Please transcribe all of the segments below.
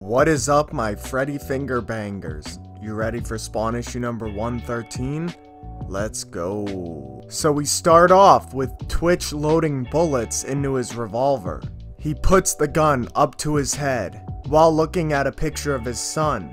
What is up, my Freddy Finger Bangers? You ready for Spawn issue number 113? Let's go. So we start off with Twitch loading bullets into his revolver. He puts the gun up to his head while looking at a picture of his son.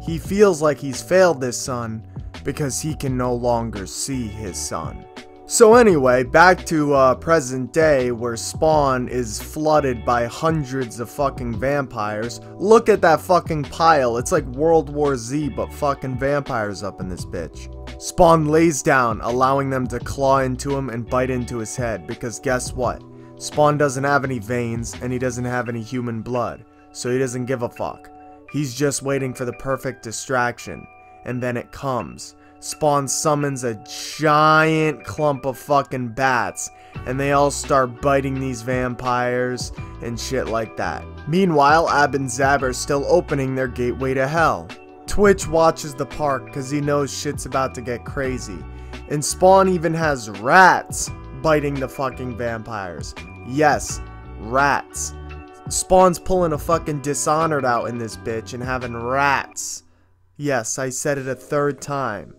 He feels like he's failed his son because he can no longer see his son. So anyway, back to present day where Spawn is flooded by hundreds of fucking vampires. Look at that fucking pile. It's like World War Z, but fucking vampires up in this bitch. Spawn lays down, allowing them to claw into him and bite into his head, because guess what? Spawn doesn't have any veins and he doesn't have any human blood, so he doesn't give a fuck. He's just waiting for the perfect distraction, and then it comes. Spawn summons a giant clump of fucking bats, and they all start biting these vampires and shit like that. Meanwhile, Ab and Zab are still opening their gateway to hell. Twitch watches the park because he knows shit's about to get crazy. And Spawn even has rats biting the fucking vampires. Yes, rats. Spawn's pulling a fucking Dishonored out in this bitch and having rats. Yes, I said it a third time.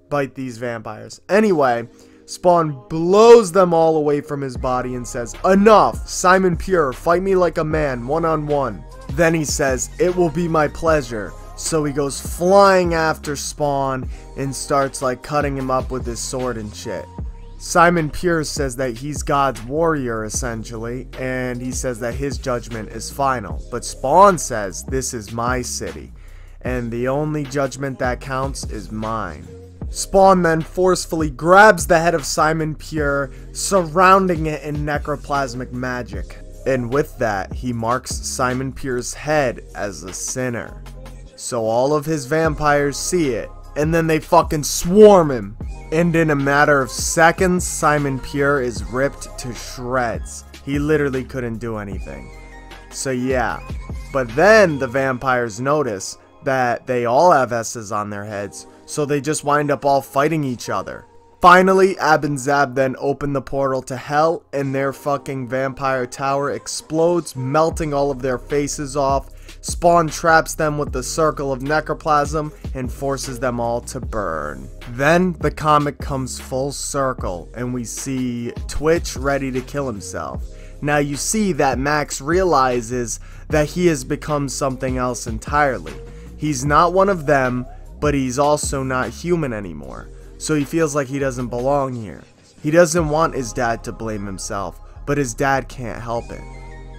Bite these vampires. Anyway, Spawn blows them all away from his body and says, "Enough! Simon Pure, fight me like a man, one-on-one." Then he says, "It will be my pleasure." So he goes flying after Spawn and starts like cutting him up with his sword and shit. Simon Pure says that he's God's warrior essentially, and he says that his judgment is final. But Spawn says, "This is my city, and the only judgment that counts is mine." Spawn then forcefully grabs the head of Simon Pure, surrounding it in necroplasmic magic. And with that, he marks Simon Pure's head as a sinner. So all of his vampires see it, and then they fucking swarm him. And in a matter of seconds, Simon Pure is ripped to shreds. He literally couldn't do anything. So yeah, but then the vampires notice that they all have S's on their heads, so they just wind up all fighting each other. Finally, Ab and Zab then open the portal to hell, and their fucking vampire tower explodes, melting all of their faces off. Spawn traps them with the circle of necroplasm and forces them all to burn. Then the comic comes full circle, and we see Twitch ready to kill himself. Now you see that Max realizes that he has become something else entirely. He's not one of them, but he's also not human anymore. So he feels like he doesn't belong here. He doesn't want his dad to blame himself, but his dad can't help it.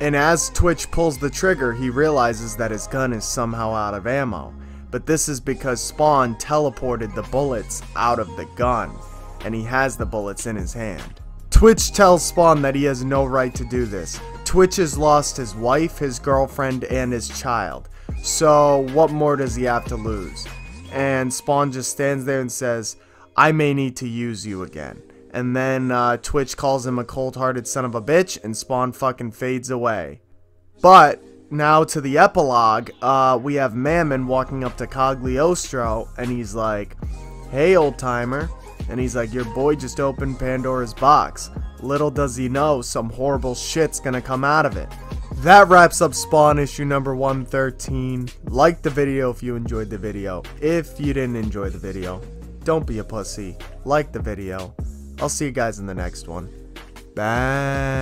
And as Twitch pulls the trigger, he realizes that his gun is somehow out of ammo. But this is because Spawn teleported the bullets out of the gun, and he has the bullets in his hand. Twitch tells Spawn that he has no right to do this. Twitch has lost his wife, his girlfriend, and his child. So what more does he have to lose? And Spawn just stands there and says, "I may need to use you again." And then Twitch calls him a cold-hearted son of a bitch, and Spawn fucking fades away. But now to the epilogue, we have Mammon walking up to Cagliostro, and he's like, "Hey, old timer." And he's like, "Your boy just opened Pandora's box. Little does he know, some horrible shit's gonna come out of it." That wraps up Spawn issue number 113. Like the video if you enjoyed the video. If you didn't enjoy the video, don't be a pussy. Like the video. I'll see you guys in the next one. Bye.